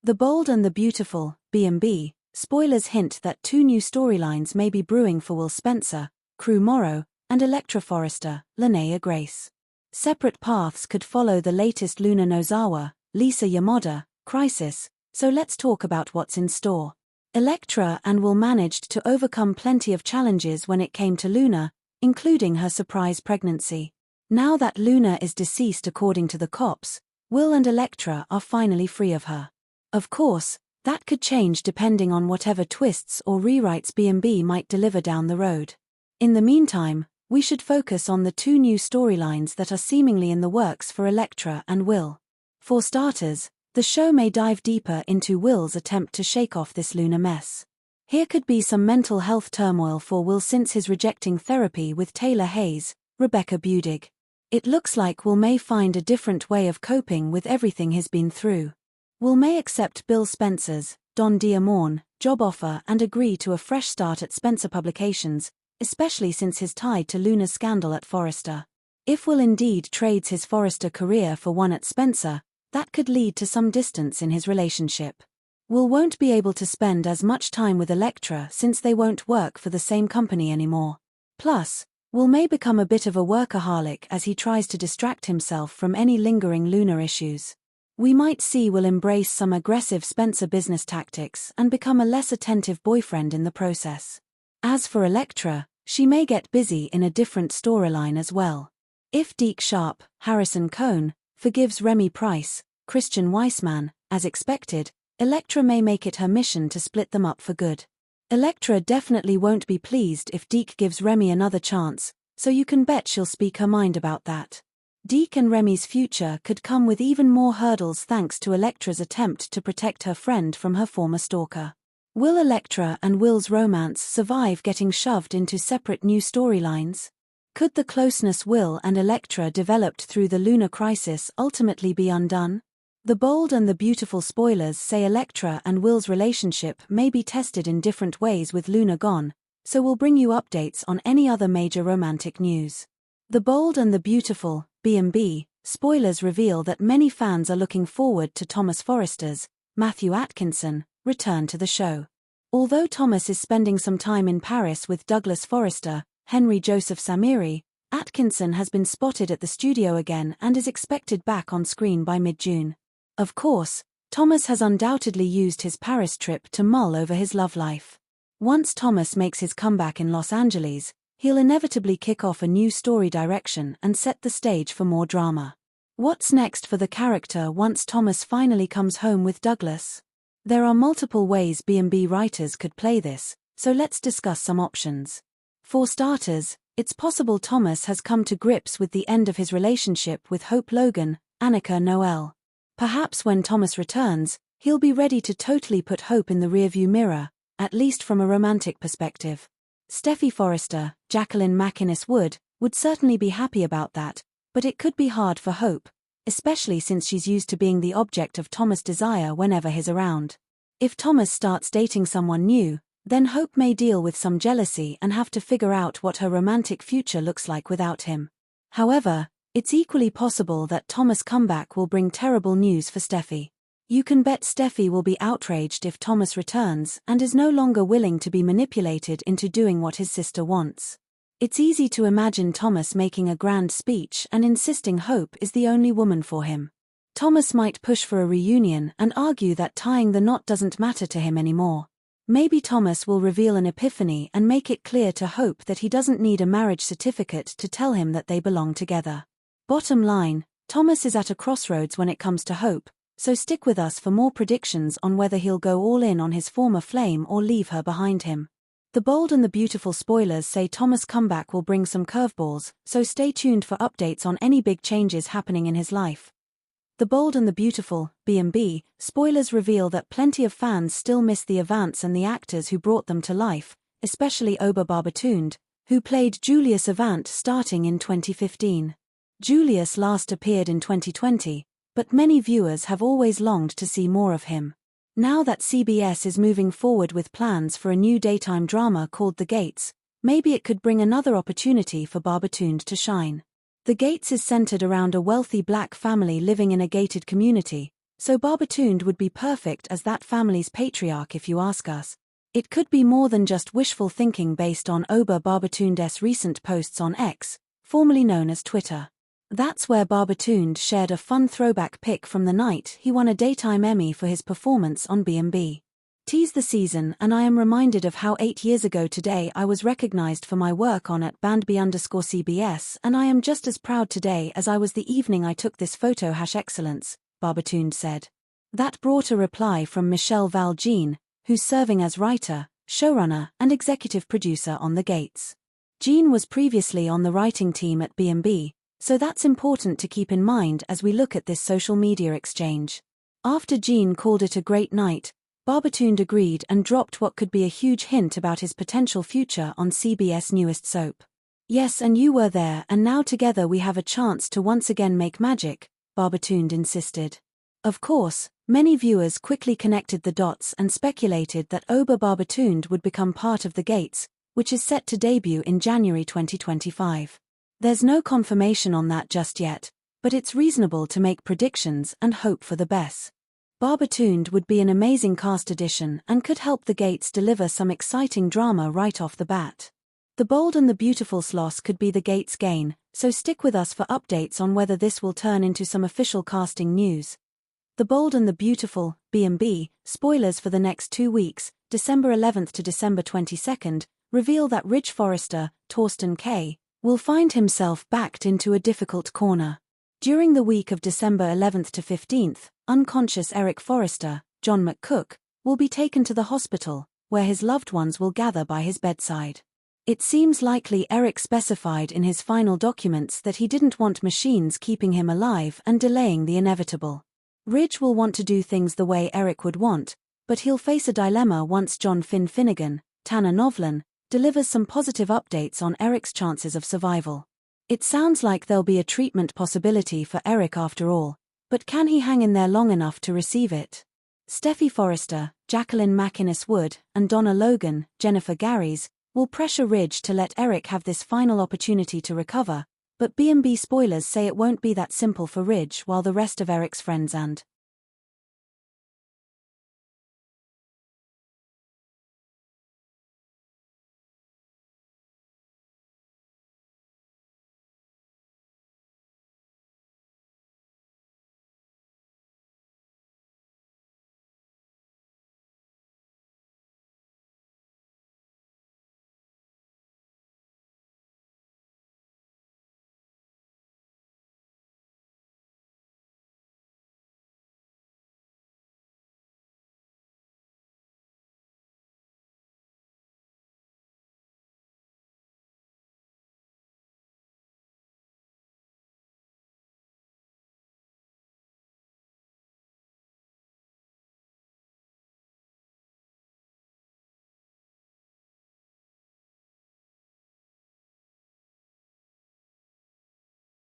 The Bold and the Beautiful, B&B, spoilers hint that two new storylines may be brewing for Will Spencer, Crew Morrow, and Electra Forrester, Linnea Grace. Separate paths could follow the latest Luna Nozawa, Lisa Yamada, crisis, so let's talk about what's in store. Electra and Will managed to overcome plenty of challenges when it came to Luna, including her surprise pregnancy. Now that Luna is deceased according to the cops, Will and Electra are finally free of her. Of course, that could change depending on whatever twists or rewrites B&B might deliver down the road. In the meantime, we should focus on the two new storylines that are seemingly in the works for Electra and Will. For starters, the show may dive deeper into Will's attempt to shake off this Luna mess. Here could be some mental health turmoil for Will since his rejecting therapy with Taylor Hayes, Rebecca Budig. It looks like Will may find a different way of coping with everything he's been through. Will may accept Bill Spencer's, Don Diamorn, job offer and agree to a fresh start at Spencer Publications, especially since he's tied to Luna's scandal at Forrester. If Will indeed trades his Forrester career for one at Spencer, that could lead to some distance in his relationship. Will won't be able to spend as much time with Electra since they won't work for the same company anymore. Plus, Will may become a bit of a workaholic as he tries to distract himself from any lingering Luna issues. We might see Will embrace some aggressive Spencer business tactics and become a less attentive boyfriend in the process. As for Electra, she may get busy in a different storyline as well. If Deke Sharp, Harrison Cohn, forgives Remy Price, Christian Weissman, as expected, Electra may make it her mission to split them up for good. Electra definitely won't be pleased if Deke gives Remy another chance, so you can bet she'll speak her mind about that. Deke and Remy's future could come with even more hurdles thanks to Electra's attempt to protect her friend from her former stalker. Will Electra and Will's romance survive getting shoved into separate new storylines? Could the closeness Will and Electra developed through the Luna crisis ultimately be undone? The Bold and the Beautiful spoilers say Electra and Will's relationship may be tested in different ways with Luna gone, so we'll bring you updates on any other major romantic news. The Bold and the Beautiful, B&B, spoilers reveal that many fans are looking forward to Thomas Forrester's, Matthew Atkinson, return to the show. Although Thomas is spending some time in Paris with Douglas Forrester, Henry Joseph Samiri, Atkinson has been spotted at the studio again and is expected back on screen by mid-June. Of course, Thomas has undoubtedly used his Paris trip to mull over his love life. Once Thomas makes his comeback in Los Angeles, he'll inevitably kick off a new story direction and set the stage for more drama. What's next for the character once Thomas finally comes home with Douglas? There are multiple ways B&B writers could play this, so let's discuss some options. For starters, it's possible Thomas has come to grips with the end of his relationship with Hope Logan, Annika Noel. Perhaps when Thomas returns, he'll be ready to totally put Hope in the rearview mirror, at least from a romantic perspective. Steffi Forrester, Jacqueline MacInnes Wood, would certainly be happy about that, but it could be hard for Hope, especially since she's used to being the object of Thomas' desire whenever he's around. If Thomas starts dating someone new, then Hope may deal with some jealousy and have to figure out what her romantic future looks like without him. However, it's equally possible that Thomas' comeback will bring terrible news for Steffi. You can bet Steffi will be outraged if Thomas returns and is no longer willing to be manipulated into doing what his sister wants. It's easy to imagine Thomas making a grand speech and insisting Hope is the only woman for him. Thomas might push for a reunion and argue that tying the knot doesn't matter to him anymore. Maybe Thomas will reveal an epiphany and make it clear to Hope that he doesn't need a marriage certificate to tell him that they belong together. Bottom line, Thomas is at a crossroads when it comes to Hope, so stick with us for more predictions on whether he'll go all in on his former flame or leave her behind him. The Bold and the Beautiful spoilers say Thomas' comeback will bring some curveballs, so stay tuned for updates on any big changes happening in his life. The Bold and the Beautiful, B&B, spoilers reveal that plenty of fans still miss the Avants and the actors who brought them to life, especially Oba Barbatund, who played Julius Avant starting in 2015. Julius last appeared in 2020, but many viewers have always longed to see more of him. Now that CBS is moving forward with plans for a new daytime drama called The Gates, maybe it could bring another opportunity for Barbatund to shine. The Gates is centered around a wealthy black family living in a gated community, So Barbatund would be perfect as that family's patriarch if you ask us. It could be more than just wishful thinking based on Oba Barbatund's recent posts on X, formerly known as Twitter. That's where Barbatund shared a fun throwback pic from the night he won a Daytime Emmy for his performance on B&B. Tease the season, and I am reminded of how 8 years ago today I was recognized for my work on at @bandb_CBS, and I am just as proud today as I was the evening I took this photo. #excellence, Barbatund said. That brought a reply from Michelle Val-Jean, who's serving as writer, showrunner, and executive producer on The Gates. Jean was previously on the writing team at B&B, so that's important to keep in mind as we look at this social media exchange. After Jean called it a great night, Barbatund agreed and dropped what could be a huge hint about his potential future on CBS' newest soap. Yes, and you were there, and now together we have a chance to once again make magic, Barbatund insisted. Of course, many viewers quickly connected the dots and speculated that Oba Barbatund would become part of The Gates, which is set to debut in January 2025. There's no confirmation on that just yet, but it's reasonable to make predictions and hope for the best. Barbatund would be an amazing cast addition and could help The Gates deliver some exciting drama right off the bat. The Bold and the Beautiful's loss could be The Gates' gain, so stick with us for updates on whether this will turn into some official casting news. The Bold and the Beautiful, B&B, spoilers for the next 2 weeks, December 11th to December 22nd, reveal that Ridge Forrester, Torsten K., will find himself backed into a difficult corner. During the week of December 11th to 15th, unconscious Eric Forrester, John McCook, will be taken to the hospital, where his loved ones will gather by his bedside. It seems likely Eric specified in his final documents that he didn't want machines keeping him alive and delaying the inevitable. Ridge will want to do things the way Eric would want, but he'll face a dilemma once John Finnegan, Tanner Novlan, delivers some positive updates on Eric's chances of survival. It sounds like there'll be a treatment possibility for Eric after all, but can he hang in there long enough to receive it? Steffi Forrester, Jacqueline McInnes Wood, and Donna Logan, Jennifer Garries, will pressure Ridge to let Eric have this final opportunity to recover, but B&B spoilers say it won't be that simple for Ridge while the rest of Eric's friends and